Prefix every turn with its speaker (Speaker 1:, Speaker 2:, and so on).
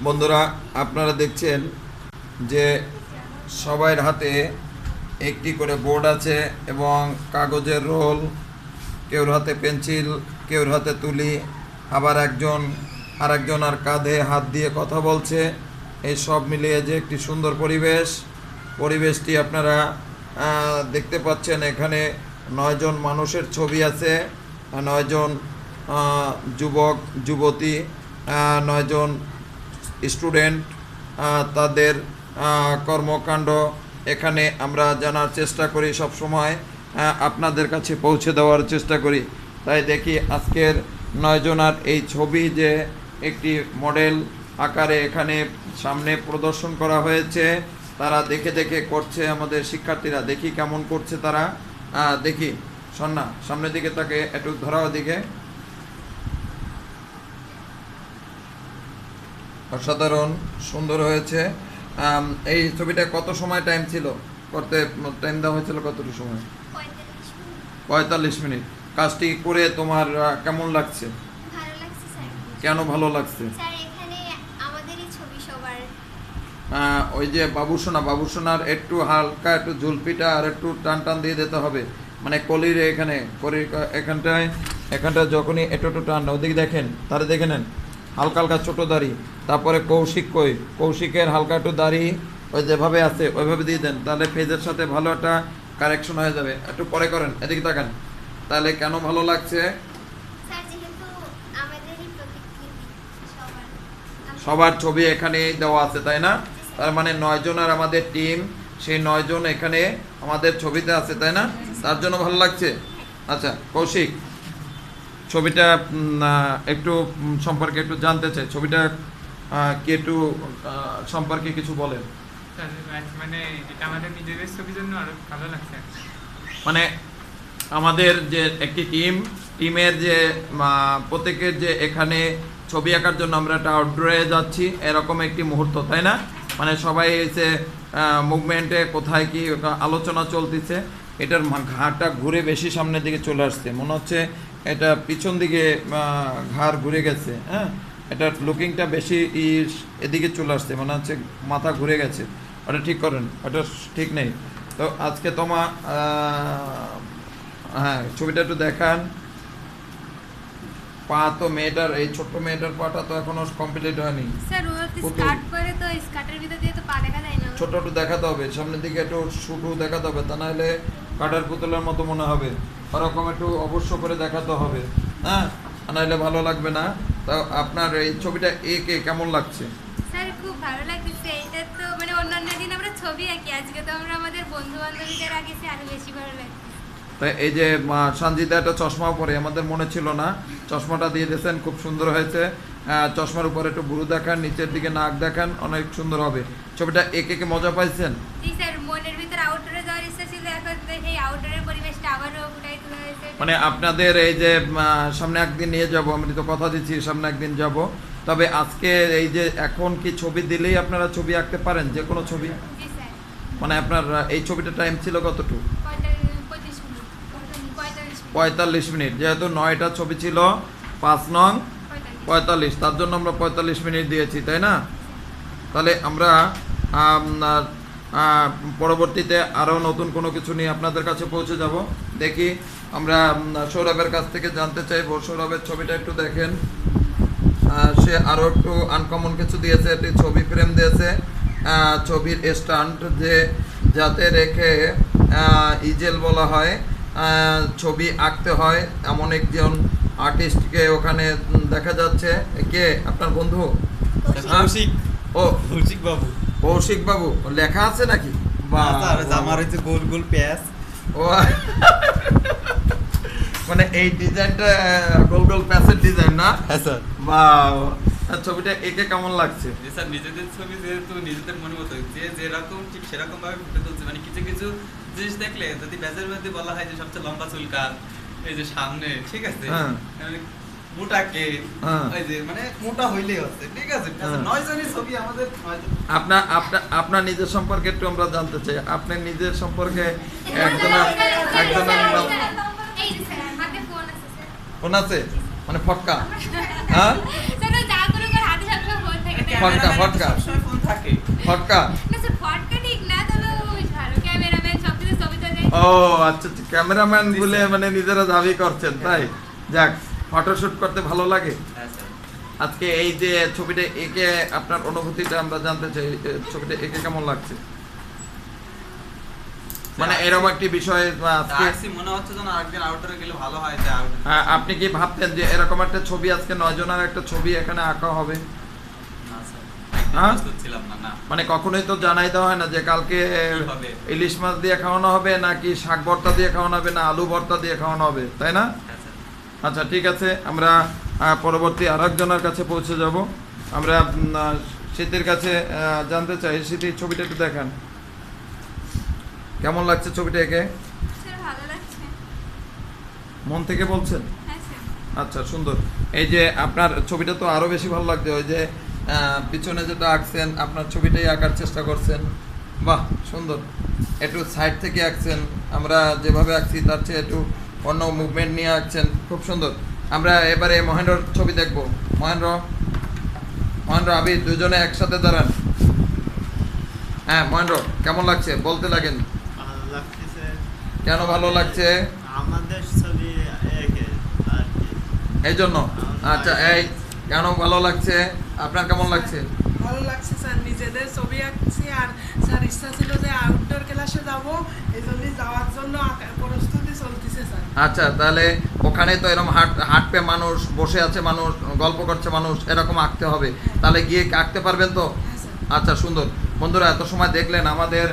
Speaker 1: বন্ধুরা আপনারা দেখছেন যে সবার হাতে একটি করে বোর্ড আছে এবং কাগজের রোল, কেউর হাতে পেন্সিল, কেউর হাতে তুলি, আবার একজন আর কাঁধে হাত দিয়ে কথা বলছে। এই সব মিলিয়ে যে একটি সুন্দর পরিবেশটি আপনারা দেখতে পাচ্ছেন। এখানে 9 জন মানুষের ছবি আছে, 9 জন যুবক যুবতী, 9 জন স্টুডেন্ট, তাদের কর্মকাণ্ড এখানে আমরা জানার চেষ্টা করি, সব সময় আপনাদের কাছে পৌঁছে দেওয়ার চেষ্টা করি। তাই দেখি আজকের 9 জনার এই ছবি যে একটি মডেল আকারে এখানে সামনে প্রদর্শন করা হয়েছে। তারা দেখে দেখে করছে আমাদের শিক্ষার্থীরা, দেখি কেমন করছে তারা। দেখি সন্না সামনের দিকে তাকে একটু ধরাও, দিকে অসাধারণ সুন্দর হয়েছে। এই ছবিটা কত সময় টাইম ছিল করতে? টাইম দেওয়া হয়েছিল কতটুকু সময়? 45 মিনিট। কাজটি করে তোমার কেমন লাগছে?
Speaker 2: ভালো লাগছে স্যার।
Speaker 1: কেন ভালো লাগছে?
Speaker 2: স্যার এখানে আমাদেরই ছবি সবার।
Speaker 1: ওই যে বাবুসোনার একটু হালকা একটু ঝুলপিটা আর একটু টান দিয়ে দিতে হবে, মানে কলির এখানে এখানটা যখনই একটু টান, ওদিকে দেখেন, তারা দেখে নেন হালকা হালকা ছোট দাড়ি। তারপরে কৌশিকের হালকা একটু দাড়ি ওই যেভাবে আছে ওইভাবে দিয়ে দেন, তাহলে ফেজের সাথে ভালো একটা কারেকশন হয়ে যাবে। একটু পরে করেন, এদিকে তাকান। তাহলে কেন ভালো লাগছে?
Speaker 2: স্যার যেহেতু আমাদেরই প্রতিকৃতি
Speaker 1: সবার ছবি এখানে দেওয়া আছে, তাই না? তার মানে 9 জনের আমাদের টিম, সেই 9 জন এখানে আমাদের ছবিতে আছে, তাই না? তার জন্য ভালো লাগছে। আচ্ছা কৌশিক, ছবিটা একটু সম্পর্কে একটু জানতে চাই। ছবিটা কি একটু সম্পর্কে কিছু বলেন।
Speaker 3: মানে এটা আমাদের নিজেদের ছবির জন্য আরো ভালো লাগছে।
Speaker 1: মানে আমাদের যে একটি টিমের যে প্রত্যেকের যে এখানে ছবি আঁকার জন্য আমরা একটা আউটডোরে যাচ্ছি, এরকম একটি মুহূর্ত, তাই না? মানে সবাই এসে মুভমেন্টে কোথায় কি আলোচনা চলতেছে। এটার ঘাড়টা ঘুরে বেশি সামনের দিকে চলে আসছে, মনে হচ্ছে এটা পিছন দিকে ঘাড় ঘুরে গেছে। হ্যাঁ, এটা লুকিংটা বেশি এদিকে চলে আসছে, মনে হচ্ছে মাথা ঘুরে গেছে। ওটা ঠিক করেন, ওটা ঠিক নেই। তো আজকে তোমার হ্যাঁ ছবিটা একটু দেখান। পা তো মেয়েটার, এই ছোট্ট মেয়েটার পাটা তো এখনো কমপ্লিট হয়নি
Speaker 2: স্যার। ও তো স্কার্ট পরে, তো স্কার্টের ভিতর দিয়ে তো পা দেখা যায় না।
Speaker 1: ছোট একটু দেখাতে হবে, সামনের দিকে একটু শুটু দেখাতে হবে, তা নাহলে কাটার পুতুলের মতো মনে হবে। ওরকম একটু অবশ্য করে দেখাতে হবে, হ্যাঁ, নাহলে ভালো লাগবে না। তা আপনার এই ছবিটা একে কেমন লাগছে?
Speaker 2: স্যার খুব ভালো লাগছে। এটা তো মানে অন্যান্য দিন আমরা ছবি আঁকি, আজকে তো আমরা আমাদের বন্ধু বান্ধবীদের আঁকিছি, আরো বেশি ভালো লাগছে।
Speaker 1: তাই এই যে সঞ্জিতা একটা চশমা পরে, আমাদের মনে ছিল না, চশমাটা দিয়ে দিয়েছেন, খুব সুন্দর হয়েছে। চশমার উপরে একটু বুড়ো দেখান, নিচের দিকে নাক দেখান, অনেক সুন্দর হবে ছবিটা। একে মজা পাইছেন?
Speaker 2: জি স্যার, মনের ভিতর আউটডোরে যাওয়ার ইচ্ছা ছিল, এখন এই আউটডোরের পরিবেশটা আবারও ফুটাই তোলা হয়েছে।
Speaker 1: মানে আপনাদের এই যে সামনে একদিন নিয়ে যাব, আমি তো কথা দিচ্ছি সামনে একদিন যাব। তবে আজকে এই যে এখন কি ছবি দিলেই আপনারা ছবি আঁকতে পারেন, যে কোনো ছবি?
Speaker 2: জি স্যার।
Speaker 1: মানে আপনার এই ছবিটা টাইম ছিল কতটুকু? 45 মিনিট। যেহেতু 9টা ছবি ছিল, 5 নং 45, তার জন্য আমরা 45 মিনিট দিয়েছি, তাই না? তাহলে আমরা পরবর্তীতে আরও নতুন কোনো কিছু নিয়ে আপনাদের কাছে পৌঁছে যাব। দেখি আমরা সৌরভের কাছ থেকে জানতে চাইবো, সৌরভের ছবিটা একটু দেখেন। সে আরও একটু আনকমন কিছু দিয়েছে, একটি ছবি ফ্রেম দিয়েছে, ছবির স্ট্যান্ড যে যাতে রেখে ইজেল বলা হয়, ছবি আঁকতে হয় এমন একজন আর্টিস্টকে ওখানে দেখা যাচ্ছে। কে আপনার বন্ধু? কৌশিক বাবু লেখা আছে নাকি? মানে এই ডিজাইনটা গোল প্যাসের ডিজাইন না?
Speaker 4: হ্যাঁ স্যার।
Speaker 1: বা ছবিটা একে কেমন লাগছে?
Speaker 4: স্যার নিজেদের ছবি যেহেতু নিজেদের মনে মতো যে যেরকম ঠিক সেরকম ভাবে ফুটে তুলছে। মানে কিছু কিছু জিনিস দেখলে যদি ব্যাচের মধ্যে বলা হয় যে সবচেয়ে লম্বা চুলকার, এই যে সামনে, ঠিক আছে, মোটাকে ওই যে মানে মোটা হইলেই হচ্ছে, ঠিক আছে। 9 জনের ছবি আমাদের।
Speaker 1: আপনার নিজের সম্পর্কে একটু আমরা জানতে চাই। আপনার নিজের সম্পর্কে ফোন আছে, মানে ফটকা? হ্যাঁ ফটকা ফটকা
Speaker 4: সবসময় ফোন থাকে।
Speaker 1: ফটকা
Speaker 2: না স্যার ফটকা ঠিক না, তবে ওই ভালো ক্যামেরাম্যান সব কিছু ছবি তো দেয়।
Speaker 1: ও আচ্ছা আচ্ছা, ক্যামেরাম্যান বলে মানে নিজেরা দাবি করছেন, তাই? যাক, ফটোশুট করতে ভালো লাগে।
Speaker 4: হ্যাঁ স্যার।
Speaker 1: আজকে এই যে ছবিটা এঁকে আপনার অনুভূতিটা আমরা জানতে চাই, ছবিটা এঁকে কেমন লাগছে? মানে এরকম একটি বিষয় আজকে
Speaker 4: আসছি মনে হচ্ছে যেন আরেকদিন আউটডোরে গেলে ভালো হয়, তাই আউটডোরে।
Speaker 1: আপনি কি ভাবতেন যে এরকম একটা ছবি আজকে 9 জনের একটা ছবি এখানে আঁকা হবে?
Speaker 4: না স্যার,
Speaker 1: হ্যাঁ?
Speaker 4: প্রস্তুত ছিলাম না, না।
Speaker 1: মানে কখনোই তো জানাই দেওয়া হয় না যে কালকে
Speaker 4: কি হবে?
Speaker 1: ইলিশ মাছ দিয়ে খাওয়ানো হবে নাকি শাক ভর্তা দিয়ে খাওয়ানো হবে না আলু ভর্তা দিয়ে খাওয়ানো হবে, তাই না?
Speaker 4: হ্যাঁ স্যার।
Speaker 1: আচ্ছা ঠিক আছে, আমরা পরবর্তী আরেকজনের কাছে পৌঁছে যাব। আমরা শীতের কাছে জানতে চাই, শীতের ছবিটা একটু দেখান, কেমন লাগছে ছবিটা এঁকে?
Speaker 2: স্যার ভালো লাগছে।
Speaker 1: মন থেকে বলছেন?
Speaker 2: হ্যাঁ স্যার।
Speaker 1: আচ্ছা সুন্দর। এই যে আপনার ছবিটা তো আরো বেশি ভালো লাগছে, ওই যে পিছনে যেটা আঁকছেন আপনার ছবিটাই আঁকার চেষ্টা করছেন, বাহ সুন্দর। একটু সাইড থেকে আঁকছেন, আমরা যেভাবে আঁকছি তার চেয়ে একটু অন্য মুভমেন্ট নিয়ে আঁকছেন, খুব সুন্দর। আমরা এবারে মহেন্দ্রর ছবি দেখব। মহেন্দ্র, মহেন্দ্র আবির দুজনে একসাথে দাঁড়ান। হ্যাঁ মহেন্দ্র, কেমন লাগছে বলতে লাগেন।
Speaker 5: ভালো লাগতেছে।
Speaker 1: কেন ভালো লাগছে?
Speaker 5: আমাদের ছবি এঁকে আর কি।
Speaker 1: এই জন্য? আচ্ছা, এই কেন ভালো লাগছে, আপনার কেমন লাগছে?
Speaker 6: ভালো লাগছে স্যার, নিজেদের ছবি আঁকছি আর স্যার ইচ্ছা ছিল যে আউটডোর ক্লাসে যাব, এই জন্যই যাওয়ার জন্য প্রস্তুতি চলতেছে স্যার।
Speaker 1: আচ্ছা, তাহলে ওখানে তো এরকম হাঁটবে মানুষ, বসে আছে মানুষ, গল্প করছে মানুষ, এরকম আঁকতে হবে, তাহলে গিয়ে আঁকতে পারবেন তো?
Speaker 6: হ্যাঁ স্যার।
Speaker 1: আচ্ছা সুন্দর। বন্ধুরা, এত সময় দেখলেন আমাদের